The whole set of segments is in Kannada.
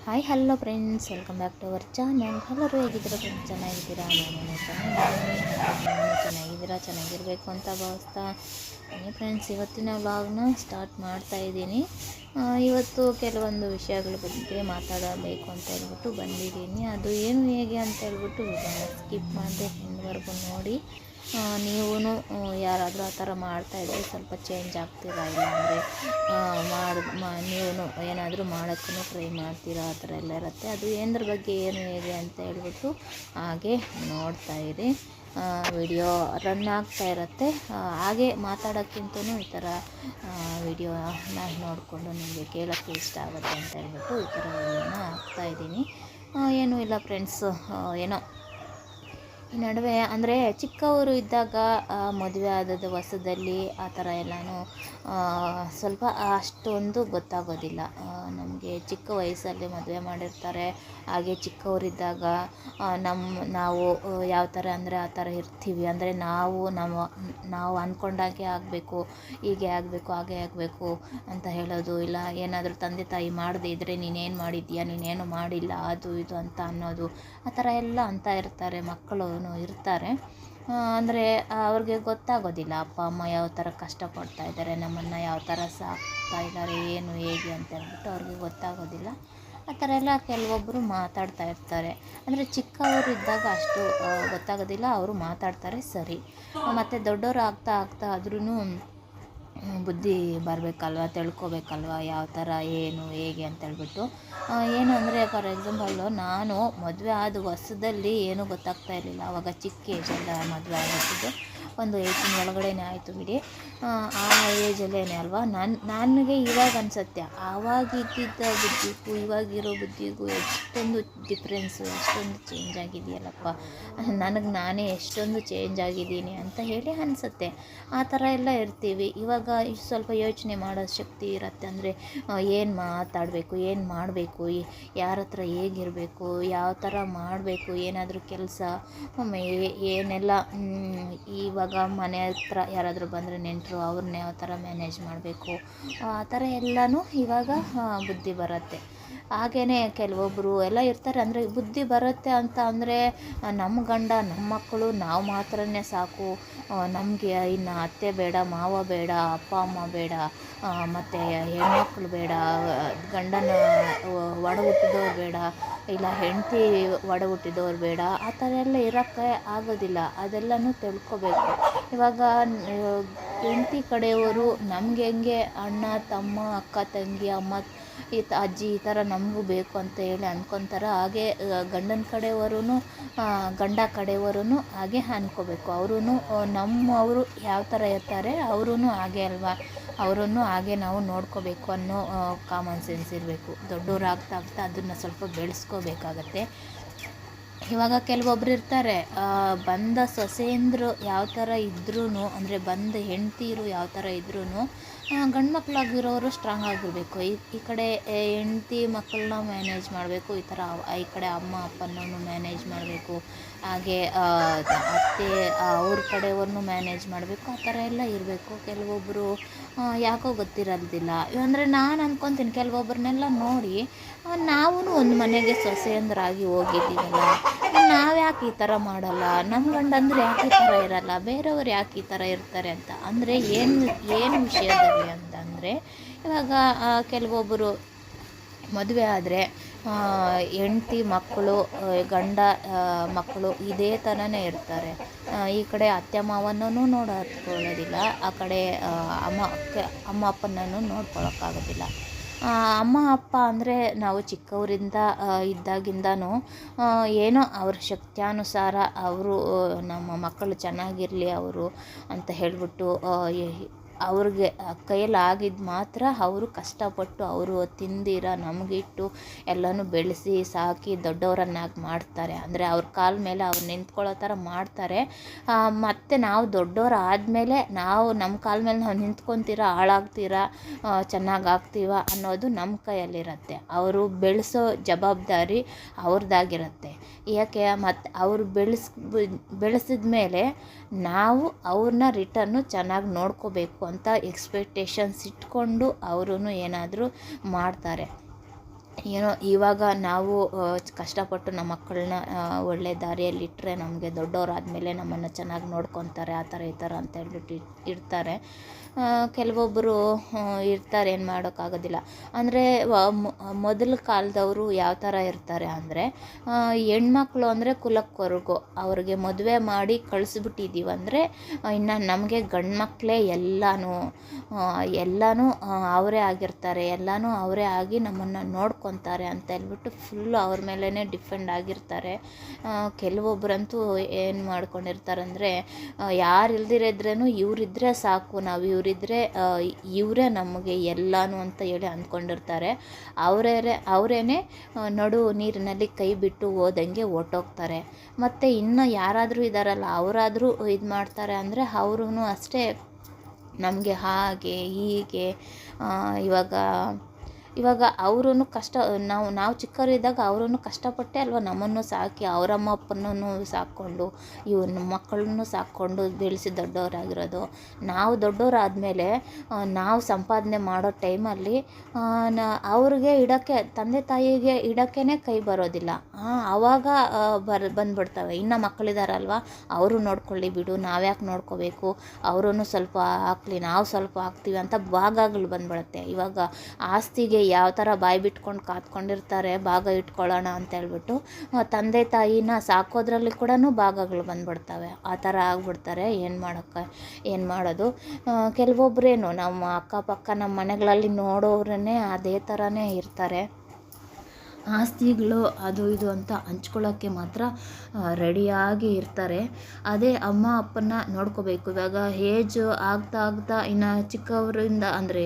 Hi hello friends, welcome back to our channel. ಎಲ್ಲರೂ ಹೇಗಿದ್ದೀರಾ ಫ್ರೆಂಡ್ಸ್? ಚೆನ್ನಾಗಿದ್ದೀರಾ? ನಾನು ಚೆನ್ನಾಗಿದ್ದೀನಿ. ನೀವು ಚೆನ್ನಾಗಿದ್ದೀರಾ? ಚೆನ್ನಾಗಿರಬೇಕು ಅಂತ ಭಾವಿಸ್ತಾ ಫ್ರೆಂಡ್ಸ್, ಇವತ್ತಿನ ವ್ಲಾಗ್ನ ಸ್ಟಾರ್ಟ್ ಮಾಡ್ತಾ ಇದ್ದೀನಿ. ಇವತ್ತು ಕೆಲವೊಂದು ವಿಷಯಗಳ ಬಗ್ಗೆ ಮಾತಾಡಬೇಕು ಅಂತ ಹೇಳ್ಬಿಟ್ಟು ಬಂದಿದ್ದೀನಿ. ಅದು ಏನು ಹೇಗೆ ಅಂತ ಹೇಳ್ಬಿಟ್ಟು ಇದನ್ನು ಸ್ಕಿಪ್ ಮಾಡದೆ ಎಂಡ್ವರೆಗೂ ನೋಡಿ. ನೀವು ಯಾರಾದರೂ ಆ ಥರ ಮಾಡ್ತಾಯಿದ್ರೆ ಸ್ವಲ್ಪ ಚೇಂಜ್ ಆಗ್ತೀರಾ, ಇಲ್ಲಾಂದರೆ ನೀವು ಏನಾದರೂ ಮಾಡೋಕ್ಕೂ ಟ್ರೈ ಮಾಡ್ತೀರಾ, ಆ ಥರ ಎಲ್ಲ ಇರುತ್ತೆ. ಅದು ಏನರ ಬಗ್ಗೆ ಏನು ಹೇಗೆ ಅಂತ ಹೇಳ್ಬಿಟ್ಟು ಹಾಗೆ ನೋಡ್ತಾಯಿರಿ. ವಿಡಿಯೋ ರನ್ ಆಗ್ತಾ ಇರುತ್ತೆ. ಹಾಗೆ ಮಾತಾಡೋಕ್ಕಿಂತನೂ ಈ ಥರ ವಿಡಿಯೋನ ನೋಡಿಕೊಂಡು ನಿಮಗೆ ಕೇಳೋಕ್ಕೆ ಇಷ್ಟ ಆಗುತ್ತೆ ಅಂತ ಹೇಳ್ಬಿಟ್ಟು ಈ ಥರ ವಿಡಿಯೋನ ಹಾಕ್ತಾಯಿದ್ದೀನಿ. ಏನೂ ಇಲ್ಲ ಫ್ರೆಂಡ್ಸ್, ಏನೋ ಈ ನಡುವೆ ಅಂದರೆ ಚಿಕ್ಕವರು ಇದ್ದಾಗ ಮದುವೆ ಆದದ್ದು ಹೊಸದಲ್ಲಿ ಆ ಥರ ಎಲ್ಲನೂ ಸ್ವಲ್ಪ ಅಷ್ಟೊಂದು ಗೊತ್ತಾಗೋದಿಲ್ಲ ನಮಗೆ. ಚಿಕ್ಕ ವಯಸ್ಸಲ್ಲಿ ಮದುವೆ ಮಾಡಿರ್ತಾರೆ. ಹಾಗೆ ಚಿಕ್ಕವರಿದ್ದಾಗ ನಾವು ಯಾವ ಥರ ಅಂದರೆ ಆ ಥರ ಇರ್ತೀವಿ. ಅಂದರೆ ನಾವು ಅಂದ್ಕೊಂಡಾಗೆ ಆಗಬೇಕು, ಹೀಗೆ ಆಗಬೇಕು, ಹಾಗೆ ಆಗಬೇಕು ಅಂತ ಹೇಳೋದು, ಇಲ್ಲ ಏನಾದರೂ ತಂದೆ ತಾಯಿ ಮಾಡದೇ ಇದ್ದರೆ ನೀನೇನು ಮಾಡಿದ್ದೀಯಾ, ನೀನೇನು ಮಾಡಿಲ್ಲ, ಅದು ಇದು ಅಂತ ಅನ್ನೋದು, ಆ ಥರ ಎಲ್ಲ ಅಂತ ಇರ್ತಾರೆ. ಮಕ್ಕಳು ಇರ್ತಾರೆ. ಅಂದರೆ ಅವ್ರಿಗೆ ಗೊತ್ತಾಗೋದಿಲ್ಲ ಅಪ್ಪ ಅಮ್ಮ ಯಾವ ಥರ ಕಷ್ಟಪಡ್ತಾ ಇದ್ದಾರೆ, ನಮ್ಮನ್ನು ಯಾವ ಥರ ಸಾಕ್ತಾ ಇದ್ದಾರೆ, ಏನು ಹೇಗೆ ಅಂತ ಹೇಳ್ಬಿಟ್ಟು ಅವ್ರಿಗೆ ಗೊತ್ತಾಗೋದಿಲ್ಲ. ಆ ಥರ ಎಲ್ಲ ಕೆಲವೊಬ್ಬರು ಮಾತಾಡ್ತಾ ಇರ್ತಾರೆ. ಅಂದರೆ ಚಿಕ್ಕವರು ಇದ್ದಾಗ ಅಷ್ಟು ಗೊತ್ತಾಗೋದಿಲ್ಲ, ಅವರು ಮಾತಾಡ್ತಾರೆ ಸರಿ. ಮತ್ತು ದೊಡ್ಡವರು ಆಗ್ತಾ ಆದ್ರೂ ಬುದ್ಧಿ ಬರಬೇಕಲ್ವ, ತಿಳ್ಕೊಬೇಕಲ್ವ ಯಾವ ಥರ ಏನು ಹೇಗೆ ಅಂತೇಳ್ಬಿಟ್ಟು. ಏನು ಅಂದರೆ ಫಾರ್ ಎಕ್ಸಾಂಪಲ್ಲು, ನಾನು ಮದುವೆ ಆದ ಹೊಸದಲ್ಲಿ ಏನೂ ಗೊತ್ತಾಗ್ತಾ ಇರಲಿಲ್ಲ. ಆವಾಗ ಚಿಕ್ಕ ಏಜೆಲ್ಲ ಮದುವೆ ಆಗಿದ್ದು, ಒಂದು 18 ಒಳಗಡೆನೇ ಆಯಿತು ಬಿಡಿ. ಆ ಏಜಲ್ಲೇ ಅಲ್ವಾ ನನಗೆ ಇವಾಗ ಅನಿಸುತ್ತೆ, ಆವಾಗ ಇದ್ದಿದ್ದ ಬುದ್ಧಿಗೂ ಇವಾಗಿರೋ ಬುದ್ಧಿಗೂ ಎಷ್ಟೊಂದು ಡಿಫ್ರೆನ್ಸು, ಎಷ್ಟೊಂದು ಚೇಂಜ್ ಆಗಿದೆಯಲ್ಲಪ್ಪ, ನಾನೇ ಎಷ್ಟೊಂದು ಚೇಂಜ್ ಆಗಿದ್ದೀನಿ ಅಂತ ಹೇಳಿ ಅನಿಸುತ್ತೆ. ಆ ಥರ ಎಲ್ಲ ಇರ್ತೀವಿ. ಇವಾಗ ಸ್ವಲ್ಪ ಯೋಚನೆ ಮಾಡೋ ಶಕ್ತಿ ಇರುತ್ತೆ. ಅಂದರೆ ಏನು ಮಾತಾಡಬೇಕು, ಏನು ಮಾಡಬೇಕು, ಯಾರ ಹತ್ರ ಹೇಗಿರಬೇಕು, ಯಾವ ಥರ ಮಾಡಬೇಕು, ಏನಾದರೂ ಕೆಲಸ ಏನೆಲ್ಲ, ಇವಾಗ ಮನೆ ಹತ್ರ ಯಾರಾದರೂ ಬಂದರೆ ನೆಂಟರು, ಅವ್ರನ್ನ ಯಾವ ಥರ ಮ್ಯಾನೇಜ್ ಮಾಡಬೇಕು, ಆ ಥರ ಎಲ್ಲನೂ ಇವಾಗ ಬುದ್ಧಿ ಬರುತ್ತೆ. ಹಾಗೆಯೇ ಕೆಲವೊಬ್ಬರು ಎಲ್ಲ ಇರ್ತಾರೆ. ಅಂದರೆ ಬುದ್ಧಿ ಬರುತ್ತೆ ಅಂತ ಅಂದರೆ ನಮ್ಮ ಗಂಡ ನಮ್ಮ ಮಕ್ಕಳು ನಾವು ಮಾತ್ರನೇ ಸಾಕು, ನಮಗೆ ಇನ್ನು ಅತ್ತೆ ಬೇಡ, ಮಾವ ಬೇಡ, ಅಪ್ಪ ಅಮ್ಮ ಬೇಡ, ಮತ್ತು ಹೆಣ್ಮಕ್ಳು ಬೇಡ, ಗಂಡನ ಒಡ ಹುಟ್ಟಿದವ್ರು ಬೇಡ, ಇಲ್ಲ ಹೆಂಡತಿ ಒಡ ಹುಟ್ಟಿದವ್ರು ಬೇಡ, ಆ ಥರ ಎಲ್ಲ ಇರೋಕ್ಕೆ ಆಗೋದಿಲ್ಲ. ಅದೆಲ್ಲನೂ ತಿಳ್ಕೊಬೇಕು. ಇವಾಗ ಹೆಂಡತಿ ಕಡೆಯವರು ನಮ್ಗೆ ಹೆಂಗೆ ಅಣ್ಣ ತಮ್ಮ ಅಕ್ಕ ತಂಗಿ ಅಮ್ಮ ಅಜ್ಜಿ ಈ ಥರ ನಮಗೂ ಬೇಕು ಅಂತ ಹೇಳಿ ಅಂದ್ಕೊತಾರೆ. ಹಾಗೆ ಗಂಡ ಕಡೆಯವರು ಹಾಗೆ ಅಂದ್ಕೋಬೇಕು. ಅವರು ಯಾವ ಥರ ಇರ್ತಾರೆ, ಅವರೂ ಹಾಗೆ ಅಲ್ವಾ, ಅವರನ್ನು ಹಾಗೆ ನಾವು ನೋಡ್ಕೋಬೇಕು ಅನ್ನೋ ಕಾಮನ್ ಸೆನ್ಸ್ ಇರಬೇಕು. ದೊಡ್ಡವ್ರು ಆಗ್ತಾ ಅದನ್ನು ಸ್ವಲ್ಪ ಬೆಳೆಸ್ಕೋಬೇಕಾಗತ್ತೆ. ಇವಾಗ ಕೆಲವೊಬ್ರು ಇರ್ತಾರೆ, ಬಂದ ಸೊಸೆಯಂದರು ಯಾವ ಥರ ಇದ್ರೂ, ಅಂದರೆ ಬಂದ ಹೆಂಡ್ತೀರು ಯಾವ ಥರ ಇದ್ರೂ ಗಂಡು ಮಕ್ಕಳಾಗಿರೋರು ಸ್ಟ್ರಾಂಗ್ ಆಗಿರಬೇಕು. ಈ ಕಡೆ ಹೆಂಡ್ತಿ ಮಕ್ಕಳನ್ನ ಮ್ಯಾನೇಜ್ ಮಾಡಬೇಕು, ಈ ಕಡೆ ಅಮ್ಮ ಅಪ್ಪನೂ ಮ್ಯಾನೇಜ್ ಮಾಡಬೇಕು, ಹಾಗೆ ಅತ್ತೆ ಅವ್ರ ಕಡೆಯವ್ರನ್ನೂ ಮ್ಯಾನೇಜ್ ಮಾಡಬೇಕು. ಆ ಥರ ಎಲ್ಲ ಇರಬೇಕು. ಕೆಲವೊಬ್ಬರು ಯಾಕೋ ಗೊತ್ತಿರೋದಿಲ್ಲ. ಅಂದರೆ ನಾನು ಅಂದ್ಕೊತೀನಿ, ಕೆಲವೊಬ್ಬರನ್ನೆಲ್ಲ ನೋಡಿ ನಾವೂ ಒಂದು ಮನೆಗೆ ಸೊಸೆಯಂದ್ರಾಗಿ ಹೋಗಿದ್ದೀವಲ್ಲ, ನಾವು ಯಾಕೆ ಈ ಥರ ಮಾಡಲ್ಲ, ನಮ್ಮ ಗಂಡಂದ್ರೆ ಯಾಕೆ ಈ ಥರ ಇರಲ್ಲ, ಬೇರೆಯವ್ರು ಯಾಕೆ ಈ ಥರ ಇರ್ತಾರೆ ಅಂತ. ಅಂದರೆ ಏನು ವಿಷಯದಲ್ಲಿ ಅಂತಂದರೆ, ಇವಾಗ ಕೆಲವೊಬ್ಬರು ಮದುವೆ ಆದರೆ ಹೆಂಡ್ತಿ ಮಕ್ಕಳು, ಗಂಡ ಮಕ್ಕಳು ಇದೇ ಥರನೇ ಇರ್ತಾರೆ. ಈ ಕಡೆ ಅತ್ತೆ ಮಾವನೂ ನೋಡ್ಕೊಳ್ಳೋದಿಲ್ಲ, ಆ ಕಡೆ ಅಮ್ಮ ಅಪ್ಪನೂ ನೋಡ್ಕೊಳ್ಳೋಕ್ಕಾಗೋದಿಲ್ಲ. ಅಮ್ಮ ಅಪ್ಪ ಅಂದರೆ ನಾವು ಚಿಕ್ಕವರಿಂದ ಇದ್ದಾಗಿಂದನೂ ಏನೋ ಅವ್ರ ಶಕ್ತ್ಯಾನುಸಾರ ಅವರು ನಮ್ಮ ಮಕ್ಕಳು ಚೆನ್ನಾಗಿರಲಿ ಅವರು ಅಂತ ಹೇಳಿಬಿಟ್ಟು ಅವ್ರಿಗೆ ಕೈಯಲ್ಲಿ ಆಗಿದ್ದು ಮಾತ್ರ ಅವರು ಕಷ್ಟಪಟ್ಟು ಅವರು ತಿಂದಿರ ನಮಗಿಟ್ಟು ಎಲ್ಲನೂ ಬೆಳೆಸಿ ಸಾಕಿ ದೊಡ್ಡವರನ್ನಾಗಿ ಮಾಡ್ತಾರೆ. ಅಂದರೆ ಅವ್ರ ಕಾಲ ಮೇಲೆ ಅವ್ರು ನಿಂತ್ಕೊಳ್ಳೋ ಥರ ಮಾಡ್ತಾರೆ. ಮತ್ತು ನಾವು ದೊಡ್ಡವರು ಆದಮೇಲೆ ನಮ್ಮ ಕಾಲ ಮೇಲೆ ನಾವು ನಿಂತ್ಕೊತೀರ, ಹಾಳಾಗ್ತೀರ, ಚೆನ್ನಾಗಾಗ್ತೀವ ಅನ್ನೋದು ನಮ್ಮ ಕೈಯಲ್ಲಿರುತ್ತೆ. ಅವರು ಬೆಳೆಸೋ ಜವಾಬ್ದಾರಿ ಅವ್ರದ್ದಾಗಿರುತ್ತೆ. ಯಾಕೆ ಮತ್ತು ಅವರು ಬೆಳೆಸಿದ ಮೇಲೆ ನಾವು ಅವ್ರನ್ನ ರಿಟರ್ನು ಚೆನ್ನಾಗಿ ನೋಡ್ಕೋಬೇಕು ಅಂತ ಎಕ್ಸ್ಪೆಕ್ಟೇಷನ್ಸ್ ಇಟ್ಕೊಂಡು ಅವರೂ ಏನಾದರೂ ಮಾಡ್ತಾರೆ. ಏನೋ ಇವಾಗ ನಾವು ಕಷ್ಟಪಟ್ಟು ನಮ್ಮ ಮಕ್ಕಳನ್ನ ಒಳ್ಳೆ ದಾರಿಯಲ್ಲಿಟ್ಟರೆ ನಮಗೆ ದೊಡ್ಡವರಾದಮೇಲೆ ನಮ್ಮನ್ನು ಚೆನ್ನಾಗಿ ನೋಡ್ಕೊತಾರೆ, ಆ ಥರ ಈ ಥರ ಅಂತ ಹೇಳ್ಬಿಟ್ಟು ಇರ್ತಾರೆ. ಕೆಲವೊಬ್ಬರು ಇರ್ತಾರೆ, ಏನು ಮಾಡೋಕ್ಕಾಗೋದಿಲ್ಲ. ಅಂದರೆ ಮೊದಲ ಕಾಲದವರು ಯಾವ ಥರ ಇರ್ತಾರೆ ಅಂದರೆ, ಹೆಣ್ಮಕ್ಳು ಅಂದರೆ ಕುಲಕ್ಕೊರಗು, ಅವ್ರಿಗೆ ಮದುವೆ ಮಾಡಿ ಕಳಿಸ್ಬಿಟ್ಟಿದ್ದೀವಂದರೆ ಇನ್ನು ನಮಗೆ ಗಂಡು ಮಕ್ಕಳೇ ಎಲ್ಲನೂ ಅವರೇ ಆಗಿರ್ತಾರೆ, ಎಲ್ಲನೂ ಅವರೇ ಆಗಿ ನಮ್ಮನ್ನು ನೋಡ್ಕೊತಾರೆ ಅಂತ ಹೇಳ್ಬಿಟ್ಟು ಫುಲ್ಲು ಅವ್ರ ಮೇಲೇ ಡಿಪೆಂಡ್ ಆಗಿರ್ತಾರೆ. ಕೆಲವೊಬ್ಬರಂತೂ ಏನು ಮಾಡ್ಕೊಂಡಿರ್ತಾರಂದರೆ, ಯಾರು ಇಲ್ದಿರಿದ್ರೂ ಇವರಿದ್ದರೆ ಸಾಕು, ನಾವು ಇವರಿದ್ದರೆ ಇವರೇ ನಮಗೆ ಎಲ್ಲನೂ ಅಂತ ಹೇಳಿ ಅಂದ್ಕೊಂಡಿರ್ತಾರೆ. ಅವರೇನೆ ನಡು ನೀರಿನಲ್ಲಿ ಕೈ ಬಿಟ್ಟು ಹೋದಂಗೆ ಹೊರ್ಟೋಗ್ತಾರೆ. ಮತ್ತು ಇನ್ನು ಯಾರಾದರೂ ಇದ್ದಾರಲ್ಲ, ಅವರಾದರೂ ಇದು ಮಾಡ್ತಾರೆ ಅಂದರೆ ಅವ್ರೂ ಅಷ್ಟೇ ನಮಗೆ ಹಾಗೆ ಹೀಗೆ. ಇವಾಗ ಅವರೂ ಕಷ್ಟ, ನಾವು ಚಿಕ್ಕವರಿದ್ದಾಗ ಅವರೂ ಕಷ್ಟಪಟ್ಟೆ ಅಲ್ವ ನಮ್ಮನ್ನು ಸಾಕಿ, ಅವರಮ್ಮ ಅಪ್ಪನೂ ಸಾಕ್ಕೊಂಡು ನಮ್ಮ ಮಕ್ಕಳನ್ನು ಸಾಕ್ಕೊಂಡು ಬೆಳೆಸಿ ದೊಡ್ಡವರಾಗಿರೋದು. ನಾವು ದೊಡ್ಡವರಾದಮೇಲೆ ನಾವು ಸಂಪಾದನೆ ಮಾಡೋ ಟೈಮಲ್ಲಿ ಅವ್ರಿಗೆ ಇಡೋಕ್ಕೆ, ತಂದೆ ತಾಯಿಗೆ ಇಡೋಕ್ಕೇ ಕೈ ಬರೋದಿಲ್ಲ. ಆವಾಗ ಬಂದ್ಬಿಡ್ತವೆ. ಇನ್ನು ಮಕ್ಕಳಿದಾರಲ್ವ, ಅವರು ನೋಡ್ಕೊಳ್ಳಿ ಬಿಡು, ನಾವ್ಯಾಕೆ ನೋಡ್ಕೋಬೇಕು, ಅವರೂ ಸ್ವಲ್ಪ ಹಾಕ್ಲಿ, ನಾವು ಸ್ವಲ್ಪ ಹಾಕ್ತೀವಿ ಅಂತ ಭಾಗಗಳು ಬಂದ್ಬಿಡುತ್ತೆ. ಇವಾಗ ಆಸ್ತಿಗೆ ಯಾವ ಥರ ಬಾಯಿ ಬಿಟ್ಕೊಂಡು ಕಾತ್ಕೊಂಡಿರ್ತಾರೆ, ಭಾಗ ಇಟ್ಕೊಳ್ಳೋಣ ಅಂತ ಹೇಳ್ಬಿಟ್ಟು, ತಂದೆ ತಾಯಿನ ಸಾಕೋದ್ರಲ್ಲಿ ಕೂಡ ಭಾಗಗಳು ಬಂದ್ಬಿಡ್ತವೆ. ಆ ಥರ ಆಗ್ಬಿಡ್ತಾರೆ. ಏನು ಮಾಡೋದು. ಕೆಲವೊಬ್ಬರೇನು ನಮ್ಮ ಅಕ್ಕಪಕ್ಕ ನಮ್ಮ ಮನೆಗಳಲ್ಲಿ ನೋಡೋರನ್ನೇ ಅದೇ ಥರನೇ ಇರ್ತಾರೆ. ಆಸ್ತಿಗಳು ಅದು ಇದು ಅಂತ ಹಂಚ್ಕೊಳ್ಳೋಕ್ಕೆ ಮಾತ್ರ ರೆಡಿಯಾಗಿ ಇರ್ತಾರೆ. ಅದೇ ಅಮ್ಮ ಅಪ್ಪನ ನೋಡ್ಕೋಬೇಕು. ಇವಾಗ ಏಜ್ ಆಗ್ತಾ ಇನ್ನು ಚಿಕ್ಕವರಿಂದ ಅಂದರೆ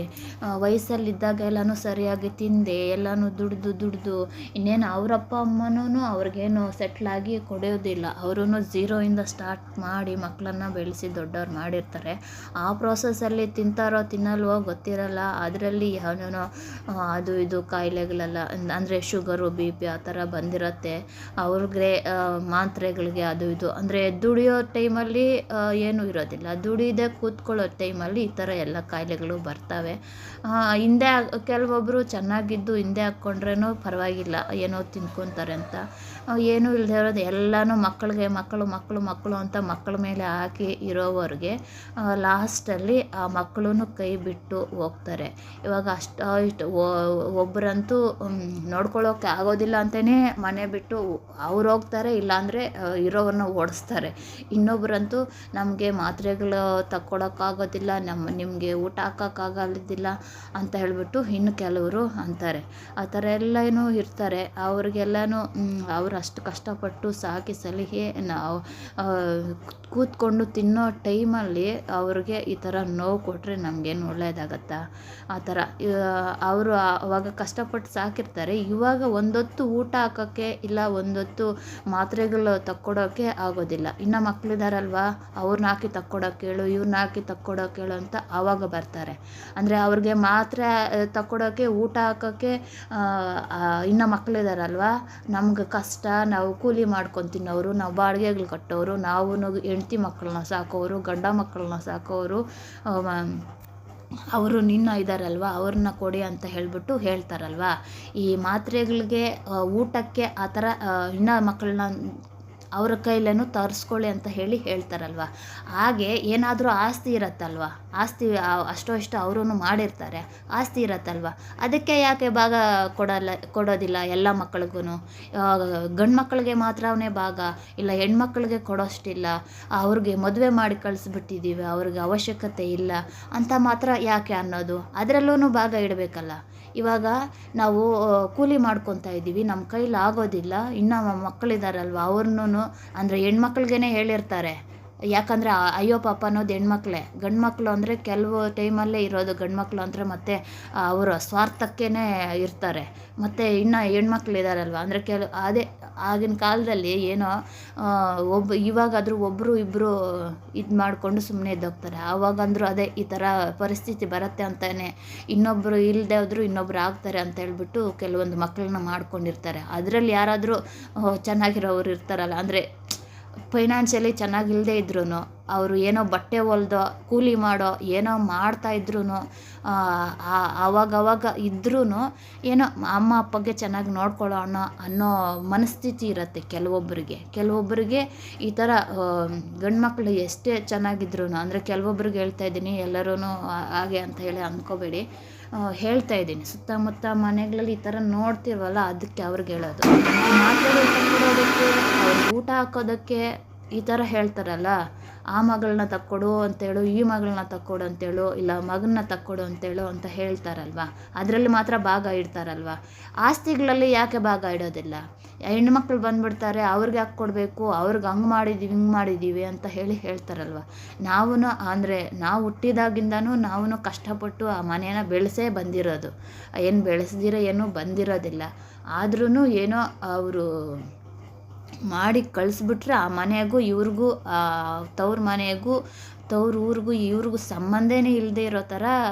ವಯಸ್ಸಲ್ಲಿದ್ದಾಗ ಎಲ್ಲನೂ ಸರಿಯಾಗಿ ತಿಂದೆ ಎಲ್ಲನೂ ದುಡ್ದು ಇನ್ನೇನು ಅವರಪ್ಪ ಅಮ್ಮನೂ ಅವ್ರಿಗೇನು ಸೆಟ್ಲಾಗಿ ಕೊಡೋದಿಲ್ಲ. ಅವರೂ ಝೀರೋಯಿಂದ ಸ್ಟಾರ್ಟ್ ಮಾಡಿ ಮಕ್ಕಳನ್ನ ಬೆಳೆಸಿ ದೊಡ್ಡವ್ರು ಮಾಡಿರ್ತಾರೆ. ಆ ಪ್ರೋಸೆಸ್ಸಲ್ಲಿ ತಿಂತಾರೋ ತಿನ್ನಲ್ವೋ ಗೊತ್ತಿರಲ್ಲ. ಅದರಲ್ಲಿ ಯಾವನೋ ಅದು ಇದು ಕಾಯಿಲೆಗಳೆಲ್ಲ ಅಂದರೆ ಶುಗರು BP ಆ ಥರ ಬಂದಿರುತ್ತೆ. ಅವ್ರಿಗೆ ಮಾತ್ರೆಗಳಿಗೆ ಅದು ಇದು ಅಂದರೆ ದುಡಿಯೋ ಟೈಮಲ್ಲಿ ಏನೂ ಇರೋದಿಲ್ಲ, ದುಡಿದೇ ಕೂತ್ಕೊಳ್ಳೋ ಟೈಮಲ್ಲಿ ಈ ಥರ ಎಲ್ಲ ಕಾಯಿಲೆಗಳು ಬರ್ತವೆ. ಹಿಂದೆ ಕೆಲವೊಬ್ಬರು ಚೆನ್ನಾಗಿದ್ದು ಹಿಂದೆ ಹಾಕ್ಕೊಂಡ್ರೇನೂ ಪರವಾಗಿಲ್ಲ, ಏನೋ ತಿನ್ಕೊತಾರೆ ಅಂತ. ಏನೂ ಇಲ್ಲದೆ ಇರೋದು ಎಲ್ಲನೂ ಮಕ್ಕಳು ಅಂತ ಮಕ್ಕಳ ಮೇಲೆ ಹಾಕಿ ಇರೋವರೆಗೆ ಲಾಸ್ಟಲ್ಲಿ ಆ ಮಕ್ಕಳೂ ಕೈ ಬಿಟ್ಟು ಹೋಗ್ತಾರೆ. ಇವಾಗ ಇಷ್ಟು ಒಬ್ಬರಂತೂ ನೋಡ್ಕೊಳ್ಳೋಕೆ ಆಗೋದಿಲ್ಲ ಅಂತಲೇ ಮನೆ ಬಿಟ್ಟು ಅವ್ರು ಹೋಗ್ತಾರೆ, ಇಲ್ಲಾಂದರೆ ಇರೋವ್ರನ್ನ ಓಡಿಸ್ತಾರೆ. ಇನ್ನೊಬ್ಬರಂತೂ ನಮಗೆ ಮಾತ್ರೆಗಳು ತಕ್ಕೊಳಕ್ಕಾಗೋದಿಲ್ಲ, ನಿಮಗೆ ಊಟ ಹಾಕೋಕ್ಕಾಗೋದಿಲ್ಲ ಅಂತ ಹೇಳಿಬಿಟ್ಟು ಇನ್ನು ಕೆಲವರು ಅಂತಾರೆ. ಆ ಥರ ಎಲ್ಲನೂ ಇರ್ತಾರೆ. ಅವ್ರಿಗೆಲ್ಲನೂ ಅವ್ರು ಅಷ್ಟು ಕಷ್ಟಪಟ್ಟು ಸಾಕಿ ಸಲಿಗೆ ನಾವು ಕೂತ್ಕೊಂಡು ತಿನ್ನೋ ಟೈಮಲ್ಲಿ ಅವ್ರಿಗೆ ಈ ಥರ ನೋವು ಕೊಟ್ಟರೆ ನಮಗೇನು ಒಳ್ಳೆಯದಾಗತ್ತಾ? ಆ ಥರ ಅವರು ಅವಾಗ ಕಷ್ಟಪಟ್ಟು ಸಾಕಿರ್ತಾರೆ. ಇವಾಗ ಒಂದೊತ್ತು ಊಟ ಹಾಕೋಕ್ಕೆ ಇಲ್ಲ ಒಂದೊತ್ತು ಮಾತ್ರೆಗಳು ತಕ್ಕೊಡೋಕ್ಕೆ ಆಗೋದಿಲ್ಲ. ಇನ್ನು ಮಕ್ಕಳಿದಾರಲ್ವ, ಅವ್ರನ್ನ ಹಾಕಿ ತಕ್ಕೊಡೋಕೆ ಹೇಳು, ಇವ್ರನ್ನ ಹಾಕಿ ತಕ್ಕೊಡೋಕೆ ಹೇಳು ಅಂತ ಆವಾಗ ಬರ್ತಾರೆ. ಅಂದರೆ ಅವ್ರಿಗೆ ಮಾತ್ರೆ ತಕ್ಕೊಡೋಕ್ಕೆ ಊಟ ಹಾಕೋಕ್ಕೆ ಇನ್ನು ಮಕ್ಕಳಿದಾರಲ್ವ, ನಮ್ಗೆ ಕಷ್ಟ, ನಾವು ಕೂಲಿ ಮಾಡ್ಕೊಂಡು ತಿನ್ನೋರು, ನಾವು ಬಾಡಿಗೆಗಳು ಕಟ್ಟೋರು, ನಾವು ಹೆಂಡ್ತಿ ಮಕ್ಕಳನ್ನ ಸಾಕೋರು, ಗಂಡ ಮಕ್ಕಳನ್ನ ಸಾಕೋರು, ಅವರು ನಿನ್ನ ಇದ್ದಾರಲ್ವ ಅವ್ರನ್ನ ಕೊಡಿ ಅಂತ ಹೇಳಿಬಿಟ್ಟು ಹೇಳ್ತಾರಲ್ವ. ಈ ಮಾತ್ರೆಗಳಿಗೆ ಊಟಕ್ಕೆ ಆ ಥರ ಇನ್ನು ಮಕ್ಕಳನ್ನ ಅವ್ರ ಕೈಲೇನು ತರಿಸ್ಕೊಳ್ಳಿ ಅಂತ ಹೇಳ್ತಾರಲ್ವ. ಹಾಗೆ ಏನಾದರೂ ಆಸ್ತಿ ಇರತ್ತಲ್ವ, ಆಸ್ತಿ ಅಷ್ಟೋ ಇಷ್ಟು ಅವರೂ ಮಾಡಿರ್ತಾರೆ, ಆಸ್ತಿ ಇರತ್ತಲ್ವ, ಅದಕ್ಕೆ ಯಾಕೆ ಭಾಗ ಕೊಡೋದಿಲ್ಲ ಎಲ್ಲ ಮಕ್ಕಳಿಗೂ? ಗಂಡು ಮಕ್ಕಳಿಗೆ ಮಾತ್ರವೇ ಭಾಗ, ಇಲ್ಲ ಹೆಣ್ಮಕ್ಳಿಗೆ ಕೊಡೋಷ್ಟಿಲ್ಲ, ಅವ್ರಿಗೆ ಮದುವೆ ಮಾಡಿ ಕಳಿಸ್ಬಿಟ್ಟಿದ್ದೀವಿ, ಅವ್ರಿಗೆ ಅವಶ್ಯಕತೆ ಇಲ್ಲ ಅಂತ ಮಾತ್ರ ಯಾಕೆ ಅನ್ನೋದು? ಅದರಲ್ಲೂ ಭಾಗ ಇಡಬೇಕಲ್ಲ. ಇವಾಗ ನಾವು ಕೂಲಿ ಮಾಡ್ಕೊತಾ ಇದ್ದೀವಿ, ನಮ್ಮ ಕೈಲಿ ಆಗೋದಿಲ್ಲ, ಇನ್ನು ಮಕ್ಕಳಿದಾರಲ್ವ ಅವ್ರನ್ನೂ ಅಂದರೆ ಹೆಣ್ಮಕ್ಳಿಗೇ ಹೇಳಿರ್ತಾರೆ. ಯಾಕಂದರೆ ಅಯ್ಯೋ ಪಾಪ ಅನ್ನೋದು ಹೆಣ್ಮಕ್ಳೇ. ಗಂಡು ಮಕ್ಕಳು ಅಂದರೆ ಕೆಲವು ಟೈಮಲ್ಲೇ ಇರೋದು ಗಂಡು ಮಕ್ಕಳು ಅಂದರೆ, ಮತ್ತು ಅವರ ಸ್ವಾರ್ಥಕ್ಕೇ ಇರ್ತಾರೆ. ಮತ್ತು ಇನ್ನು ಹೆಣ್ಮಕ್ಳಿದಾರಲ್ವ ಅಂದರೆ ಅದೇ ಆಗಿನ ಕಾಲದಲ್ಲಿ ಏನೋ ಇವಾಗಾದರೂ ಒಬ್ಬರು ಇಬ್ಬರು ಇದು ಮಾಡಿಕೊಂಡು ಸುಮ್ಮನೆ ಇದ್ದೋಗ್ತಾರೆ. ಆವಾಗಂದರೂ ಅದೇ ಈ ಥರ ಪರಿಸ್ಥಿತಿ ಬರುತ್ತೆ ಅಂತಲೇ ಇನ್ನೊಬ್ಬರು ಇಲ್ಲದೆ ಹೋದರೂ ಇನ್ನೊಬ್ರು ಆಗ್ತಾರೆ ಅಂತ ಹೇಳ್ಬಿಟ್ಟು ಕೆಲವೊಂದು ಮಕ್ಕಳನ್ನ ಮಾಡ್ಕೊಂಡಿರ್ತಾರೆ. ಅದರಲ್ಲಿ ಯಾರಾದರೂ ಚೆನ್ನಾಗಿರೋರು ಇರ್ತಾರಲ್ಲ, ಅಂದರೆ ಫೈನಾನ್ಷಿಯಲಿ ಚೆನ್ನಾಗಿಲ್ಲದೆ ಇದ್ರೂ ಅವರು ಏನೋ ಬಟ್ಟೆ ಹೊಲ್ದೋ ಕೂಲಿ ಮಾಡೋ ಏನೋ ಮಾಡ್ತಾಯಿದ್ರು ಆವಾಗವಾಗ ಇದ್ರೂ ಏನೋ ಅಮ್ಮ ಅಪ್ಪಗೆ ಚೆನ್ನಾಗಿ ನೋಡ್ಕೊಳ್ಳೋಣ ಅನ್ನೋ ಮನಸ್ಥಿತಿ ಇರುತ್ತೆ ಕೆಲವೊಬ್ಬರಿಗೆ ಈ ಥರ ಗಂಡು ಮಕ್ಕಳು ಎಷ್ಟೇ ಚೆನ್ನಾಗಿದ್ರು ಅಂದರೆ ಕೆಲವೊಬ್ರಿಗೆ ಹೇಳ್ತಾ ಇದ್ದೀನಿ ಎಲ್ಲರೂ ಹಾಗೆ ಅಂತ ಹೇಳಿ ಅಂದ್ಕೋಬೇಡಿ, ಹೇಳ್ತಾ ಇದ್ದೀನಿ. ಸುತ್ತಮುತ್ತ ಮನೆಗಳಲ್ಲಿ ಈ ಥರ ನೋಡ್ತೀವಲ್ಲ, ಅದಕ್ಕೆ ಅವ್ರಿಗೆ ಹೇಳೋದು. ಮಾತಾಡೋ ಕೊಡೋದಕ್ಕೆ, ಅವ್ರಿಗೆ ಊಟ ಹಾಕೋದಕ್ಕೆ ಈ ಥರ ಹೇಳ್ತಾರಲ್ಲ, ಆ ಮಗಳನ್ನ ತಕ್ಕೊಡು ಅಂತೇಳು, ಈ ಮಗಳನ್ನ ತಕ್ಕೊಡು ಅಂತೇಳು, ಇಲ್ಲ ಮಗನ್ನ ತಕ್ಕೊಡು ಅಂತೇಳು ಅಂತ ಹೇಳ್ತಾರಲ್ವ. ಅದರಲ್ಲಿ ಮಾತ್ರ ಭಾಗ ಇಡ್ತಾರಲ್ವ. ಆಸ್ತಿಗಳಲ್ಲಿ ಯಾಕೆ ಭಾಗ ಇಡೋದಿಲ್ಲ? ಹೆಣ್ಮಕ್ಳು ಬಂದುಬಿಡ್ತಾರೆ, ಅವ್ರಿಗೆ ಯಾಕೆ ಕೊಡಬೇಕು, ಅವ್ರಿಗೆ ಹಂಗೆ ಮಾಡಿದ್ದೀವಿ ಹಿಂಗೆ ಮಾಡಿದ್ದೀವಿ ಅಂತ ಹೇಳ್ತಾರಲ್ವ. ನಾವು ಅಂದರೆ ನಾವು ಹುಟ್ಟಿದಾಗಿಂದನೂ ನಾವು ಕಷ್ಟಪಟ್ಟು ಆ ಮನೇನ ಬೆಳೆಸೇ ಬಂದಿರೋದು, ಏನು ಬೆಳೆಸ್ದಿರ ಏನೂ ಬಂದಿರೋದಿಲ್ಲ. ಆದ್ರೂ ಏನೋ ಅವರು ಮಾಡಿ ಕಳಿಸ್ಬಿಟ್ರೆ ಆ ಮನೆಗೂ ಇವ್ರಿಗೂ ತವ್ರ ಮನೆಗೂ ತವ್ರ ಊರಿಗೂ ಇವ್ರಿಗೂ ಸಂಬಂಧನೇ ಇಲ್ಲದೆ ಇರೋ ಥರ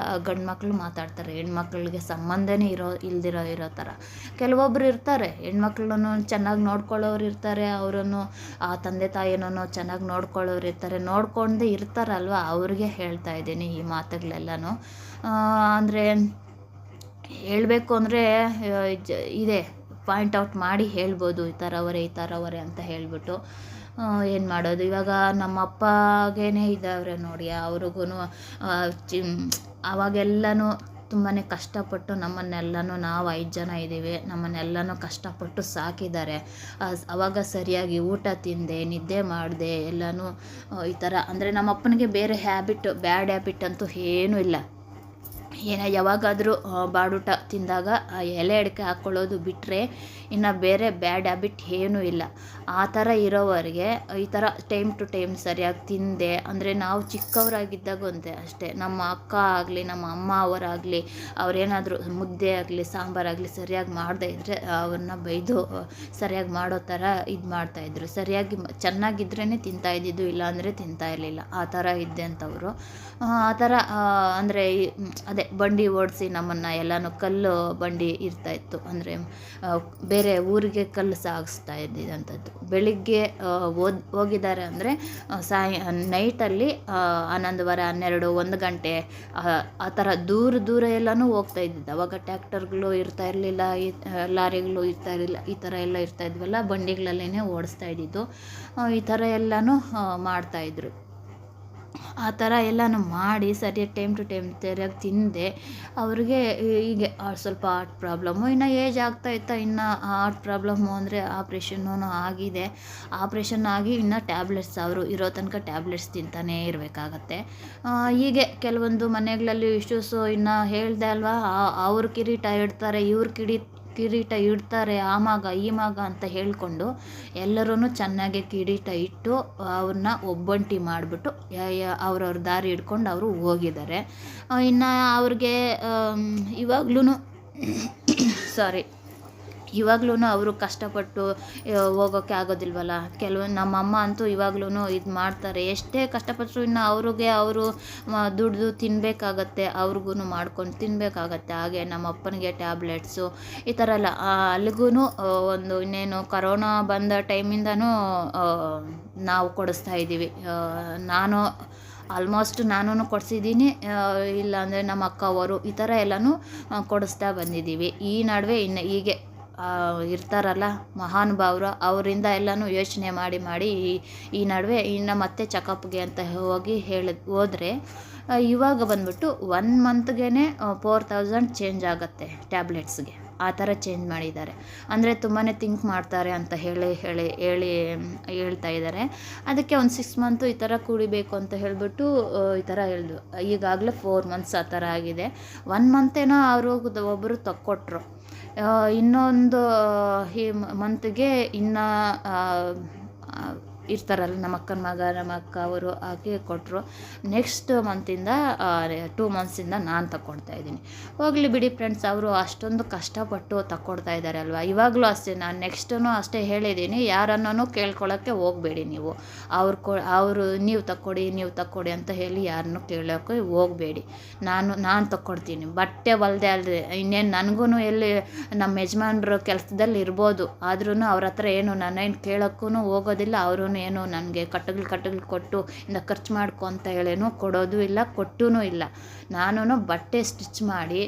ಗಂಡು ಮಕ್ಕಳು ಮಾತಾಡ್ತಾರೆ. ಹೆಣ್ಮಕ್ಳಿಗೆ ಸಂಬಂಧನೇ ಇರೋ ಥರ ಕೆಲವೊಬ್ರು ಇರ್ತಾರೆ. ಹೆಣ್ಮಕ್ಳನ್ನು ಚೆನ್ನಾಗಿ ನೋಡ್ಕೊಳ್ಳೋರು ಇರ್ತಾರೆ, ಅವರನ್ನು ಆ ತಂದೆ ತಾಯಿನೂ ಚೆನ್ನಾಗಿ ನೋಡ್ಕೊಳ್ಳೋರು ಇರ್ತಾರೆ. ನೋಡ್ಕೊಂಡೇ ಇರ್ತಾರಲ್ವ, ಅವ್ರಿಗೆ ಹೇಳ್ತಾ ಇದ್ದೀನಿ ಈ ಮಾತುಗಳೆಲ್ಲನೂ. ಅಂದರೆ ಹೇಳಬೇಕು ಅಂದರೆ ಇದೆ, ಪಾಯಿಂಟ್ ಔಟ್ ಮಾಡಿ ಹೇಳ್ಬೋದು, ಈ ಥರವರೇ ಅಂತ ಹೇಳಿಬಿಟ್ಟು. ಏನು ಮಾಡೋದು ಇವಾಗ. ನಮ್ಮ ಅಪ್ಪಗೇ ಇದ್ದಾವ್ರೆ ನೋಡಿ, ಅವ್ರಿಗೂ ಅವಾಗೆಲ್ಲನೂ ತುಂಬಾ ಕಷ್ಟಪಟ್ಟು ನಮ್ಮನ್ನೆಲ್ಲನೂ, ನಾವು 5 ಜನ ಇದ್ದೀವಿ, ನಮ್ಮನ್ನೆಲ್ಲನೂ ಕಷ್ಟಪಟ್ಟು ಸಾಕಿದ್ದಾರೆ. ಅವಾಗ ಸರಿಯಾಗಿ ಊಟ ತಿಂದೆ, ನಿದ್ದೆ ಮಾಡಿದೆ ಎಲ್ಲನೂ ಈ ಥರ. ಅಂದರೆ ನಮ್ಮ ಅಪ್ಪನಿಗೆ ಬೇರೆ ಬ್ಯಾಡ್ ಹ್ಯಾಬಿಟ್ ಅಂತೂ ಏನೂ ಇಲ್ಲ. ಯಾವಾಗಾದರೂ ಬಾಡೂಟ ತಿಂದಾಗ ಎಲೆ ಅಡಿಕೆ ಹಾಕ್ಕೊಳ್ಳೋದು ಬಿಟ್ಟರೆ ಇನ್ನು ಬೇರೆ ಬ್ಯಾಡ್ ಹ್ಯಾಬಿಟ್ ಏನೂ ಇಲ್ಲ. ಆ ಥರ ಇರೋವರೆಗೆ ಈ ಥರ ಟೈಮ್ ಟು ಟೈಮ್ ಸರಿಯಾಗಿ ತಿಂದೆ ಅಂದರೆ, ನಾವು ಚಿಕ್ಕವರಾಗಿದ್ದಾಗ ಅಷ್ಟೇ, ನಮ್ಮ ಅಕ್ಕ ಆಗಲಿ ನಮ್ಮ ಅಮ್ಮ ಅವರಾಗಲಿ ಅವರೇನಾದರೂ ಮುದ್ದೆ ಆಗಲಿ ಸಾಂಬಾರಾಗಲಿ ಸರಿಯಾಗಿ ಮಾಡದೇ ಇದ್ದರೆ ಅವ್ರನ್ನ ಬೈದು ಸರಿಯಾಗಿ ಮಾಡೋ ಥರ ಇದು ಮಾಡ್ತಾಯಿದ್ರು. ಸರಿಯಾಗಿ ಚೆನ್ನಾಗಿದ್ರೇ ತಿಂತಾಯಿದ್ದಿದ್ದು, ಇಲ್ಲಾಂದರೆ ತಿಂತಾ ಇರಲಿಲ್ಲ. ಆ ಥರ ಇದ್ದೆ ಅಂತವರು. ಆ ಥರ ಅಂದರೆ ಅದೇ ಬಂಡಿ ಓಡಿಸಿ ನಮ್ಮನ್ನು ಎಲ್ಲನೂ, ಕಲ್ಲು ಬಂಡಿ ಇರ್ತಾಯಿತ್ತು, ಅಂದರೆ ಬೇರೆ ಊರಿಗೆ ಕಲ್ಲು ಸಾಗಿಸ್ತಾ ಇದ್ದಿದ್ದಂಥದ್ದು. ಬೆಳಿಗ್ಗೆ ಹೋಗಿದ್ದಾರೆ ಅಂದರೆ ನೈಟಲ್ಲಿ 11:30 1 ಗಂಟೆ ಆ ಥರ ದೂರ ಎಲ್ಲನೂ ಹೋಗ್ತಾ ಇದ್ದಿದ್ದು. ಅವಾಗ ಟ್ಯಾಕ್ಟರ್ಗಳು ಇರ್ತಾ ಇರಲಿಲ್ಲ, ಲಾರಿಗಳು ಇರ್ತಾ ಇರಲಿಲ್ಲ, ಈ ಥರ ಎಲ್ಲ ಇರ್ತಾ ಇದ್ವಲ್ಲ, ಬಂಡಿಗಳಲ್ಲೇ ಓಡಿಸ್ತಾ ಇದ್ದಿದ್ದು. ಈ ಥರ ಎಲ್ಲನೂ ಮಾಡ್ತಾಯಿದ್ರು. ಆ ಥರ ಎಲ್ಲನೂ ಮಾಡಿ ಸರಿಯಾಗಿ ಟೈಮ್ ಟು ಟೈಮ್ ಸರಿಯಾಗಿ ತಿಂದೆ. ಅವ್ರಿಗೆ ಹೀಗೆ ಸ್ವಲ್ಪ ಹಾರ್ಟ್ ಪ್ರಾಬ್ಲಮ್ಮು, ಇನ್ನು ಏಜ್ ಆಗ್ತಾಯಿತ್ತಾ ಇನ್ನು ಹಾರ್ಟ್ ಪ್ರಾಬ್ಲಮ್ಮು ಅಂದರೆ ಆಪ್ರೇಷನ್ನೂ ಆಗಿದೆ. ಆಪ್ರೇಷನ್ ಆಗಿ ಇನ್ನು ಟ್ಯಾಬ್ಲೆಟ್ಸ್ ಅವರು ಇರೋ ತನಕ ಟ್ಯಾಬ್ಲೆಟ್ಸ್ ತಿಂತಾನೇ ಇರಬೇಕಾಗತ್ತೆ. ಹೀಗೆ ಕೆಲವೊಂದು ಮನೆಗಳಲ್ಲಿ ಇಶ್ಯೂಸು. ಇನ್ನು ಹೇಳಿದೆ ಅಲ್ವಾ, ಅವ್ರ ಕಿರೀಟ ಇಡ್ತಾರೆ, ಇವ್ರ ಕಿರೀಟ ಇಡ್ತಾರೆ, ಆ ಮಗ ಈ ಮಗ ಅಂತ ಹೇಳಿಕೊಂಡು ಎಲ್ಲರೂ ಚೆನ್ನಾಗಿ ಕಿರೀಟ ಇಟ್ಟು ಅವ್ರನ್ನ ಒಬ್ಬಂಟಿ ಮಾಡಿಬಿಟ್ಟು ಅವ್ರವ್ರ ದಾರಿ ಹಿಡ್ಕೊಂಡು ಅವರು ಹೋಗಿದ್ದಾರೆ. ಇನ್ನು ಅವ್ರಿಗೆ ಇವಾಗ್ಲೂ ಅವರು ಕಷ್ಟಪಟ್ಟು ಹೋಗೋಕ್ಕೆ ಆಗೋದಿಲ್ವಲ್ಲ. ನಮ್ಮಮ್ಮ ಅಂತೂ ಇವಾಗ್ಲೂ ಇದು ಮಾಡ್ತಾರೆ. ಎಷ್ಟೇ ಕಷ್ಟಪಟ್ಟರು ಇನ್ನು ಅವ್ರಿಗೆ ಅವರು ದುಡ್ದು ತಿನ್ನಬೇಕಾಗತ್ತೆ, ಅವ್ರಿಗೂ ಮಾಡ್ಕೊಂಡು ತಿನ್ನಬೇಕಾಗತ್ತೆ. ಹಾಗೆ ನಮ್ಮ ಅಪ್ಪನಿಗೆ ಟ್ಯಾಬ್ಲೆಟ್ಸು ಈ ಥರ ಎಲ್ಲ. ಅಲ್ಲಿಗೂ ಇನ್ನೇನು ಕರೋನಾ ಬಂದ ಟೈಮಿಂದನೂ ನಾವು ಕೊಡಿಸ್ತಾ ಇದ್ದೀವಿ. ನಾನು ಕೊಡಿಸಿದ್ದೀನಿ, ಇಲ್ಲಾಂದರೆ ನಮ್ಮ ಅಕ್ಕ ಅವರು ಈ ಥರ ಎಲ್ಲನೂ ಕೊಡಿಸ್ತಾ ಬಂದಿದ್ದೀವಿ. ಈ ನಡುವೆ ಇನ್ನು ಹೀಗೆ ಇರ್ತಾರಲ್ಲ ಮಹಾನುಭಾವರು, ಅವರಿಂದ ಎಲ್ಲನೂ ಯೋಚನೆ ಮಾಡಿ ಈ ನಡುವೆ ಇನ್ನು ಮತ್ತೆ ಚೆಕಪ್ಗೆ ಅಂತ ಹೋದರೆ ಇವಾಗ ಬಂದ್ಬಿಟ್ಟು 1 ಮಂತ್ಗೆ 4000 ಚೇಂಜ್ ಆಗುತ್ತೆ ಟ್ಯಾಬ್ಲೆಟ್ಸ್ಗೆ. ಆ ಥರ ಚೇಂಜ್ ಮಾಡಿದ್ದಾರೆ. ಅಂದರೆ ತುಂಬಾ ಥಿಂಕ್ ಮಾಡ್ತಾರೆ ಅಂತ ಹೇಳ್ತಾ ಇದ್ದಾರೆ. ಅದಕ್ಕೆ ಒಂದು 6 ಮಂತು ಈ ಥರ ಕುಡಿಬೇಕು ಅಂತ ಹೇಳಿಬಿಟ್ಟು ಈ ಥರ ಹೇಳಿದ್ರು. ಈಗಾಗಲೇ 4 ಮಂತ್ಸ್ ಆ ಥರ ಆಗಿದೆ. 1 ಮಂತೇನೋ ಅವರು ಒಬ್ಬರು ತಕ್ಕೊಟ್ರು. ಇನ್ನೊಂದು ಈ ಮಂತ್ಗೆ ಇನ್ನು ಇರ್ತಾರಲ್ಲ ನಮ್ಮ ಅಕ್ಕನ ಮಗ ನಮ್ಮ ಅಕ್ಕ ಅವರು ಹಾಕಿ ಕೊಟ್ಟರು. ನೆಕ್ಸ್ಟ್ ಮಂತಿಂದ 2 ಮಂತ್ಸಿಂದ ನಾನು ತಗೊಳ್ತಾಯಿದ್ದೀನಿ. ಹೋಗಲಿ ಬಿಡಿ ಫ್ರೆಂಡ್ಸ್, ಅವರು ಅಷ್ಟೊಂದು ಕಷ್ಟಪಟ್ಟು ತಗೊಳ್ತಾ ಇದ್ದಾರೆ ಅಲ್ವಾ. ಇವಾಗಲೂ ಅಷ್ಟೇ, ನಾನು ನೆಕ್ಸ್ಟೂ ಅಷ್ಟೇ ಹೇಳಿದ್ದೀನಿ, ಯಾರನ್ನೂ ಕೇಳ್ಕೊಳ್ಳೋಕ್ಕೆ ಹೋಗಬೇಡಿ ನೀವು. ಅವರು ನೀವು ತಕ್ಕೊಡಿ ಅಂತ ಹೇಳಿ ಯಾರನ್ನೂ ಕೇಳೋಕ್ಕೆ ಹೋಗಬೇಡಿ. ನಾನು ತಕ್ಕೊಡ್ತೀನಿ. ಬಟ್ಟೆ ಹೊಲ್ದೆ ಅಲ್ಲದೆ ಇನ್ನೇನು ನನಗೂ ಎಲ್ಲಿ ನಮ್ಮ ಯಜಮಾನ್ರು ಕೆಲಸದಲ್ಲಿ ಇರ್ಬೋದು, ಆದ್ರೂ ಅವ್ರ ಹತ್ರ ಏನು ನಾನೇನು ಕೇಳೋಕ್ಕೂ ಹೋಗೋದಿಲ್ಲ, ಅವರು ಏನು ನನಗೆ ಕಟ್ಟಗಳು ಕೊಟ್ಟು ಖರ್ಚು ಮಾಡ್ಕೊ ಅಂತ ಹೇಳೇನು ಕೊಡೋದು ಇಲ್ಲ, ಕೊಟ್ಟೂ ಇಲ್ಲ. ನಾನು ಬಟ್ಟೆ ಸ್ಟಿಚ್ ಮಾಡಿ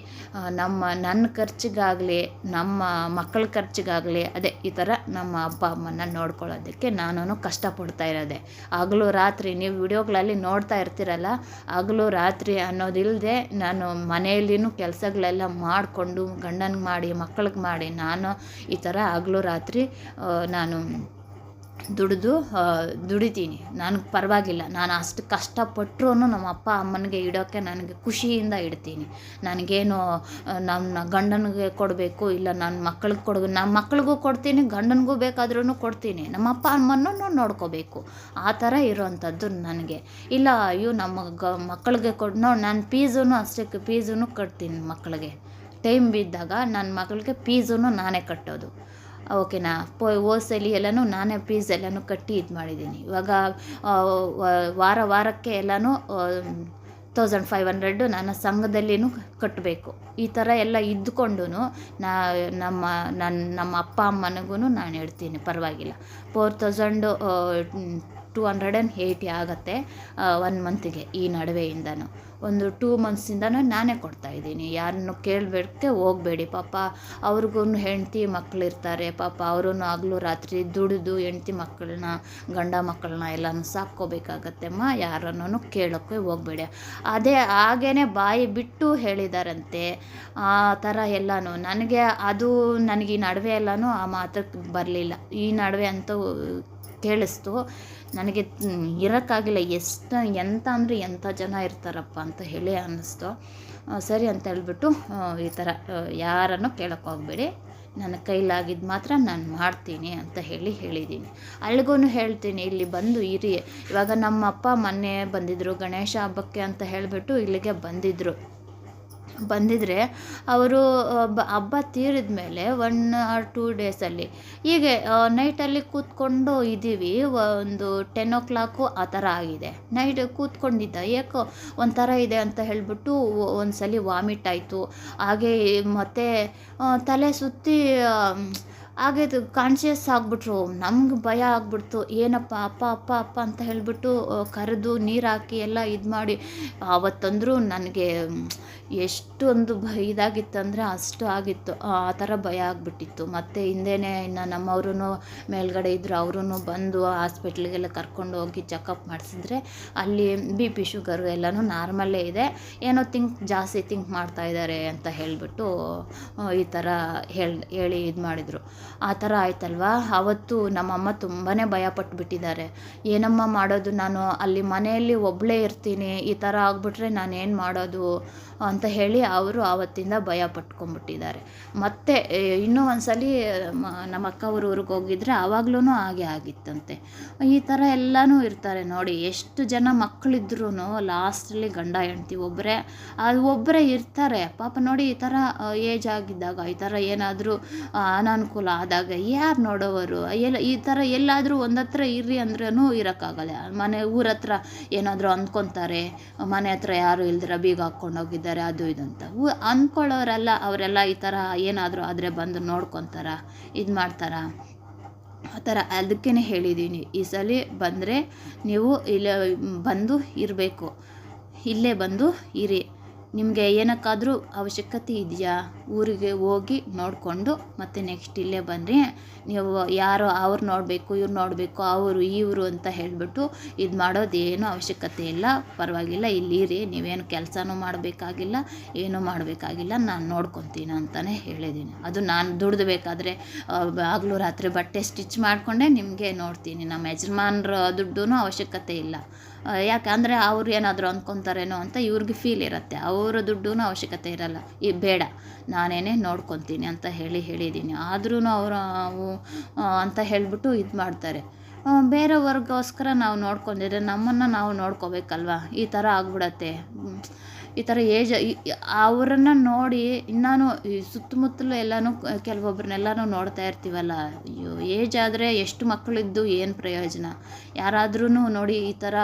ನನ್ನ ಖರ್ಚಿಗಾಗಲಿ ನಮ್ಮ ಮಕ್ಕಳ ಖರ್ಚಿಗಾಗಲಿ ಅದೇ ಈ ಥರ ನಮ್ಮ ಅಪ್ಪ ಅಮ್ಮನ ನೋಡ್ಕೊಳ್ಳೋದಕ್ಕೆ ನಾನು ಕಷ್ಟಪಡ್ತಾ ಇರೋದೆ. ಹಗಲು ರಾತ್ರಿ ನೀವು ವಿಡಿಯೋಗಳಲ್ಲಿ ನೋಡ್ತಾ ಇರ್ತೀರಲ್ಲ, ಹಗಲು ರಾತ್ರಿ ಅನ್ನೋದಿಲ್ಲದೆ ನಾನು ಮನೆಯಲ್ಲಿನೂ ಕೆಲಸಗಳೆಲ್ಲ ಮಾಡಿಕೊಂಡು ಗಂಡನಿಗೆ ಮಾಡಿ ಮಕ್ಕಳಿಗೆ ಮಾಡಿ ನಾನು ಈ ಥರ ಹಗಲು ರಾತ್ರಿ ನಾನು ದುಡಿತೀನಿ. ನನಗೆ ಪರವಾಗಿಲ್ಲ, ನಾನು ಅಷ್ಟು ಕಷ್ಟಪಟ್ಟರೂ ನಮ್ಮ ಅಪ್ಪ ಅಮ್ಮನಿಗೆ ಇಡೋಕ್ಕೆ ನನಗೆ ಖುಷಿಯಿಂದ ಇಡ್ತೀನಿ. ನನಗೇನು ನನ್ನ ಗಂಡನಿಗೆ ಕೊಡಬೇಕು ಇಲ್ಲ ನನ್ನ ಮಕ್ಕಳಿಗೆ ಕೊಡಬೇಕು, ನಮ್ಮ ಮಕ್ಕಳಿಗೂ ಕೊಡ್ತೀನಿ, ಗಂಡನಿಗೂ ಬೇಕಾದ್ರೂ ಕೊಡ್ತೀನಿ, ನಮ್ಮ ಅಪ್ಪ ಅಮ್ಮನೂ ನೋಡ್ಕೋಬೇಕು. ಆ ಥರ ಇರೋವಂಥದ್ದು ನನಗೆ ಇಲ್ಲ. ಅಯ್ಯೋ ನಮ್ಮ ಮಕ್ಕಳಿಗೆ ನಾನು ಫೀಸೂ ಕಟ್ತೀನಿ ಮಕ್ಕಳಿಗೆ. ಟೈಮ್ ಬಿದ್ದಾಗ ನನ್ನ ಮಗಳಿಗೆ ಫೀಸೂ ನಾನೇ ಕಟ್ಟೋದು. ಓಕೆನಾ. ಹೋದ್ಸಲಿ ಎಲ್ಲನೂ ನಾನೇ ಫೀಸ್ ಎಲ್ಲನೂ ಕಟ್ಟಿ ಇದು ಮಾಡಿದ್ದೀನಿ. ಇವಾಗ ವಾರಕ್ಕೆ ಎಲ್ಲನೂ 1500 ನನ್ನ ಸಂಘದಲ್ಲಿನೂ ಕಟ್ಟಬೇಕು. ಈ ಥರ ಎಲ್ಲ ಇದ್ದುಕೊಂಡು ನಮ್ಮ ಅಪ್ಪ ಅಮ್ಮನಿಗೂ ನಾನು ಹೇಳ್ತೀನಿ, ಪರವಾಗಿಲ್ಲ 4280 ಆಗುತ್ತೆ 1 ಮಂತಿಗೆ. ಈ ನಡುವೆಯಿಂದನೂ ಒಂದು 2 ಮಂತ್ಸಿಂದನೂ ನಾನೇ ಕೊಡ್ತಾಯಿದ್ದೀನಿ. ಯಾರನ್ನು ಕೇಳಬೇಡಕ್ಕೆ ಹೋಗಬೇಡಿ. ಪಾಪ ಅವ್ರಿಗೂ ಹೆಂಡ್ತಿ ಮಕ್ಕಳಿರ್ತಾರೆ, ಪಾಪ ಅವರೂ ಹಗಲು ರಾತ್ರಿ ದುಡಿದು ಹೆಂಡ್ತಿ ಮಕ್ಕಳನ್ನ ಗಂಡ ಮಕ್ಕಳನ್ನ ಎಲ್ಲನೂ ಸಾಕ್ಕೋಬೇಕಾಗತ್ತೆಮ್ಮ, ಯಾರನ್ನೂ ಕೇಳೋಕ್ಕೆ ಹೋಗಬೇಡಿ. ಹಾಗೇ ಬಾಯಿ ಬಿಟ್ಟು ಹೇಳಿದಾರಂತೆ. ಆ ಥರ ಎಲ್ಲನೂ ನನಗೆ ಈ ನಡುವೆ ಎಲ್ಲನೂ ಆ ಮಾತಕ್ಕೆ ಬರಲಿಲ್ಲ. ಈ ನಡುವೆ ಅಂತೂ ಕೇಳಿಸ್ತು ನನಗೆ, ಇರೋಕ್ಕಾಗಿಲ್ಲ. ಎಂಥ ಜನ ಇರ್ತಾರಪ್ಪ ಅಂತ ಹೇಳಿ ಅನ್ನಿಸ್ತು. ಸರಿ ಅಂತ ಹೇಳ್ಬಿಟ್ಟು ಈ ಥರ ಯಾರನ್ನು ಕೇಳೋಕ್ಕೆ ಹೋಗಬೇಡಿ, ನನ್ನ ಕೈಲಾಗಿದ್ದು ಮಾತ್ರ ನಾನು ಮಾಡ್ತೀನಿ ಅಂತ ಹೇಳಿದ್ದೀನಿ. ಅಲ್ಲಿಗೂ ಹೇಳ್ತೀನಿ, ಇಲ್ಲಿ ಬಂದು ಇರಿ. ಇವಾಗ ನಮ್ಮ ಅಪ್ಪ ಮೊನ್ನೆ ಬಂದಿದ್ದರು ಗಣೇಶ ಹಬ್ಬಕ್ಕೆ ಅಂತ ಹೇಳಿಬಿಟ್ಟು ಇಲ್ಲಿಗೆ ಬಂದಿದ್ರೆ ಅವರು ಹಬ್ಬ ತೀರಿದ ಮೇಲೆ 1 or 2 ಡೇಸಲ್ಲಿ ಹೀಗೆ ನೈಟಲ್ಲಿ ಕೂತ್ಕೊಂಡು ಇದ್ದೀವಿ. ಒಂದು 10 o'clock ಆ ಥರ ಆಗಿದೆ. ನೈಟ್ ಕೂತ್ಕೊಂಡಿದ್ದ, ಏಕೋ ಒಂಥರ ಇದೆ ಅಂತ ಹೇಳಿಬಿಟ್ಟು ಒಂದ್ಸಲಿ ವಾಮಿಟ್ ಆಯಿತು. ಹಾಗೆ ಮತ್ತು ತಲೆ ಸುತ್ತಿ ಹಾಗೆ ಕಾನ್ಷಿಯಸ್ ಆಗಿಬಿಟ್ರು. ನಮ್ಗೆ ಭಯ ಆಗ್ಬಿಡ್ತು, ಏನಪ್ಪ ಅಪ್ಪ ಅಂತ ಹೇಳಿಬಿಟ್ಟು ಕರೆದು ನೀರು ಹಾಕಿ ಎಲ್ಲ ಇದು ಮಾಡಿ. ಆವತ್ತಂದರೂ ನನಗೆ ಎಷ್ಟೊಂದು ಇದಾಗಿತ್ತಂದರೆ ಅಷ್ಟು ಆಗಿತ್ತು. ಆ ಥರ ಭಯ ಆಗಿಬಿಟ್ಟಿತ್ತು. ಮತ್ತು ಹಿಂದೆಯೇ ಇನ್ನು ನಮ್ಮವ್ರೂ ಮೇಲ್ಗಡೆ ಇದ್ದರು, ಅವರೂ ಬಂದು ಹಾಸ್ಪಿಟ್ಲಿಗೆಲ್ಲ ಕರ್ಕೊಂಡು ಹೋಗಿ ಚೆಕಪ್ ಮಾಡಿಸಿದ್ರೆ ಅಲ್ಲಿ BP ಶುಗರು ಎಲ್ಲನೂ ನಾರ್ಮಲ್ಲೇ ಇದೆ, ಏನೋ ಜಾಸ್ತಿ ಥಿಂಕ್ ಮಾಡ್ತಾಯಿದ್ದಾರೆ ಅಂತ ಹೇಳಿಬಿಟ್ಟು ಈ ಥರ ಹೇಳಿ ಇದು ಮಾಡಿದರು. ಆ ಥರ ಆಯ್ತಲ್ವ. ಆವತ್ತು ನಮ್ಮಮ್ಮ ತುಂಬಾ ಭಯಪಟ್ಟುಬಿಟ್ಟಿದ್ದಾರೆ. ಏನಮ್ಮ ಮಾಡೋದು, ನಾನು ಅಲ್ಲಿ ಮನೆಯಲ್ಲಿ ಒಬ್ಬಳೇ ಇರ್ತೀನಿ, ಈ ಥರ ಆಗಿಬಿಟ್ರೆ ನಾನೇನು ಮಾಡೋದು ಅಂತ ಹೇಳಿ ಅವರು ಆವತ್ತಿಂದ ಭಯ ಪಟ್ಕೊಂಡ್ಬಿಟ್ಟಿದ್ದಾರೆ. ಮತ್ತು ಇನ್ನೂ ಒಂದ್ಸಲಿ ನಮ್ಮ ಅಕ್ಕ ಊರಿಗೆ ಹೋಗಿದ್ರೆ ಆವಾಗ್ಲೂ ಹಾಗೆ ಆಗಿತ್ತಂತೆ. ಈ ಥರ ಎಲ್ಲನೂ ಇರ್ತಾರೆ ನೋಡಿ. ಎಷ್ಟು ಜನ ಮಕ್ಕಳಿದ್ರೂ ಲಾಸ್ಟಲ್ಲಿ ಗಂಡ ಹೆಂಡ್ತಿ ಒಬ್ಬರೇ ಇರ್ತಾರೆ. ಪಾಪ ನೋಡಿ, ಈ ಥರ ಏಜ್ ಆಗಿದ್ದಾಗ ಈ ಥರ ಏನಾದರೂ ಅನಾನುಕೂಲ ಆದಾಗ ಯಾರು ನೋಡೋವರು? ಈ ಥರ ಎಲ್ಲಾದರೂ ಒಂದತ್ರ ಇರ್ರಿ ಅಂದ್ರೂ ಇರೋಕ್ಕಾಗಲ್ಲ. ಊರ ಹತ್ರ ಏನಾದರೂ ಅಂದ್ಕೊತಾರೆ, ಮನೆ ಹತ್ರ ಯಾರು ಇಲ್ದಿರ ಬೀಗ ಹಾಕ್ಕೊಂಡು ಹೋಗಿದ್ದಾರೆ ಅದು ಇದಂತ ಅಂದ್ಕೊಳ್ಳೋರಲ್ಲ. ಅವರೆಲ್ಲ ಈ ಥರ ಏನಾದರೂ ಆದರೆ ಬಂದು ನೋಡ್ಕೊತಾರ, ಇದು ಮಾಡ್ತಾರ. ಆ ಥರ ಅದಕ್ಕೇ ಹೇಳಿದ್ದೀನಿ, ಈ ಸಲ ಬಂದರೆ ನೀವು ಇಲ್ಲೇ ಬಂದು ಇರಬೇಕು, ಇಲ್ಲೇ ಬಂದು ಇರಿ. ನಿಮಗೆ ಏನಕ್ಕಾದರೂ ಅವಶ್ಯಕತೆ ಇದೆಯಾ, ಊರಿಗೆ ಹೋಗಿ ನೋಡಿಕೊಂಡು ಮತ್ತು ನೆಕ್ಸ್ಟ್ ಇಲ್ಲೇ ಬನ್ನಿರಿ. ನೀವು ಯಾರೋ ಅವ್ರು ನೋಡಬೇಕು ಇವ್ರು ನೋಡಬೇಕು ಅವರು ಇವರು ಅಂತ ಹೇಳಿಬಿಟ್ಟು ಇದು ಮಾಡೋದೇನು ಅವಶ್ಯಕತೆ ಇಲ್ಲ, ಪರವಾಗಿಲ್ಲ ಇಲ್ಲಿರಿ, ನೀವೇನು ಕೆಲಸನೂ ಮಾಡಬೇಕಾಗಿಲ್ಲ, ಏನೂ ಮಾಡಬೇಕಾಗಿಲ್ಲ, ನಾನು ನೋಡ್ಕೊತೀನಿ ಅಂತಲೇ ಹೇಳಿದ್ದೀನಿ. ಅದು ನಾನು ದುಡ್ದು ಹಗಲು ರಾತ್ರಿ ಬಟ್ಟೆ ಸ್ಟಿಚ್ ಮಾಡಿಕೊಂಡೆ ನಿಮಗೆ ನೋಡ್ತೀನಿ. ನಮ್ಮ ಯಜಮಾನ್ರ ದುಡ್ಡು ಅವಶ್ಯಕತೆ ಇಲ್ಲ. ಯಾಕಂದರೆ ಅವ್ರು ಏನಾದರೂ ಅಂದ್ಕೊತಾರೇನೋ ಅಂತ ಇವ್ರಿಗೆ ಫೀಲ್ ಇರುತ್ತೆ. ಅವರ ದುಡ್ಡು ಅವಶ್ಯಕತೆ ಇರಲ್ಲ. ಬೇಡ ನಾನೇನೇ ನೋಡ್ಕೊತೀನಿ ಅಂತ ಹೇಳಿದ್ದೀನಿ. ಆದ್ರೂ ಅವರು ಅಂತ ಹೇಳಿಬಿಟ್ಟು ಇದು ಮಾಡ್ತಾರೆ. ಬೇರೆಯವ್ರಿಗೋಸ್ಕರ ನಾವು ನೋಡ್ಕೊಂಡಿದ್ರೆ ನಮ್ಮನ್ನು ನಾವು ನೋಡ್ಕೋಬೇಕಲ್ವ. ಈ ಥರ ಆಗ್ಬಿಡತ್ತೆ. ಈ ಥರ ಅವರನ್ನು ನೋಡಿ ಇನ್ನೂ ಈ ಸುತ್ತಮುತ್ತಲು ಎಲ್ಲನೂ ಕೆಲವೊಬ್ಬರನ್ನೆಲ್ಲನೂ ನೋಡ್ತಾ ಇರ್ತೀವಲ್ಲ. ಅಯ್ಯೋ, ಏಜ್ ಆದರೆ ಎಷ್ಟು ಮಕ್ಕಳಿದ್ದು ಏನು ಪ್ರಯೋಜನ? ಯಾರಾದ್ರೂ ನೋಡಿ ಈ ಥರ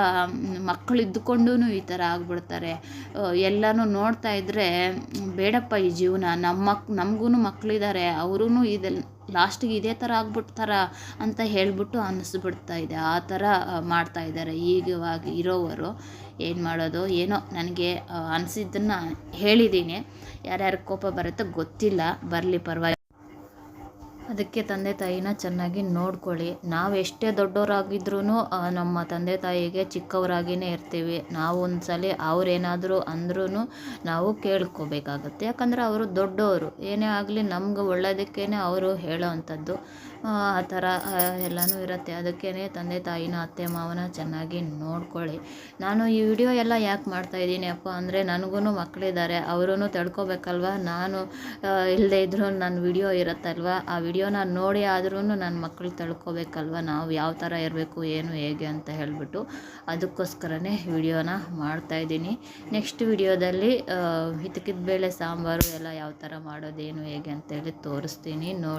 ಮಕ್ಕಳಿದ್ದುಕೊಂಡು ಈ ಥರ ಆಗ್ಬಿಡ್ತಾರೆ. ಎಲ್ಲನೂ ನೋಡ್ತಾ ಇದ್ದರೆ ಬೇಡಪ್ಪ ಈ ಜೀವನ. ನಮಗೂ ಮಕ್ಕಳಿದ್ದಾರೆ, ಅವರೂ ಲಾಸ್ಟಿಗೆ ಇದೇ ಥರ ಆಗ್ಬಿಡ್ತಾರ ಅಂತ ಹೇಳ್ಬಿಟ್ಟು ಅನ್ನಿಸ್ಬಿಡ್ತಾ ಇದೆ. ಆ ಥರ ಮಾಡ್ತಾಯಿದ್ದಾರೆ ಈಗವಾಗಿ ಇರೋವರು. ಏನು ಮಾಡೋದು ಏನೋ, ನನಗೆ ಅನಿಸಿದ್ದನ್ನು ಹೇಳಿದ್ದೀನಿ. ಯಾರ್ಯಾರಿಗೆ ಕೋಪ ಬರುತ್ತೋ ಗೊತ್ತಿಲ್ಲ, ಬರಲಿ ಪರವಾಗಿಲ್ಲ. ಅದಕ್ಕೆ ತಂದೆ ತಾಯಿನ ಚೆನ್ನಾಗಿ ನೋಡ್ಕೊಳ್ಳಿ. ನಾವು ಎಷ್ಟೇ ದೊಡ್ಡವರಾಗಿದ್ರೂ ನಮ್ಮ ತಂದೆ ತಾಯಿಗೆ ಚಿಕ್ಕವರಾಗಿಯೇ ಇರ್ತೀವಿ. ನಾವು ಒಂದು ಸಲ ಅವ್ರೇನಾದರೂ ಅಂದ್ರೂ ನಾವು ಕೇಳ್ಕೋಬೇಕಾಗತ್ತೆ. ಯಾಕಂದರೆ ಅವರು ದೊಡ್ಡವರು, ಏನೇ ಆಗಲಿ ನಮ್ಗೆ ಒಳ್ಳೆಯದಕ್ಕೇ ಅವರು ಹೇಳೋ ಅಂಥದ್ದು. ಆ ಥರ ಎಲ್ಲನೂ ಇರುತ್ತೆ. ಅದಕ್ಕೇ ತಂದೆ ತಾಯಿನ ಅತ್ತೆ ಮಾವನ ಚೆನ್ನಾಗಿ ನೋಡ್ಕೊಳ್ಳಿ. ನಾನು ಈ ವಿಡಿಯೋ ಎಲ್ಲ ಯಾಕೆ ಮಾಡ್ತಾಯಿದ್ದೀನಿ ಅಪ್ಪ ಅಂದರೆ, ನನಗೂ ಮಕ್ಕಳಿದ್ದಾರೆ, ಅವರೂ ತಡ್ಕೋಬೇಕಲ್ವ. ನಾನು ಇಲ್ಲದೇ ಇದ್ದರೂ ನನ್ನ ವಿಡಿಯೋ ಇರುತ್ತಲ್ವ, ಆ ವಿಡಿಯೋನ ನೋಡಿ ಆದ್ರೂ ನನ್ನ ಮಕ್ಕಳು ತಡ್ಕೋಬೇಕಲ್ವ, ನಾವು ಯಾವ ಥರ ಇರಬೇಕು ಏನು ಹೇಗೆ ಅಂತ ಹೇಳಿಬಿಟ್ಟು. ಅದಕ್ಕೋಸ್ಕರನೇ ವಿಡಿಯೋನ ಮಾಡ್ತಾಯಿದ್ದೀನಿ. ನೆಕ್ಸ್ಟ್ ವಿಡಿಯೋದಲ್ಲಿ ಹಿತಕಿದ ಬೇಳೆ ಸಾಂಬಾರು ಎಲ್ಲ ಯಾವ ಥರ ಮಾಡೋದೇನು ಹೇಗೆ ಅಂತೇಳಿ ತೋರಿಸ್ತೀನಿ ನೋಡಿ.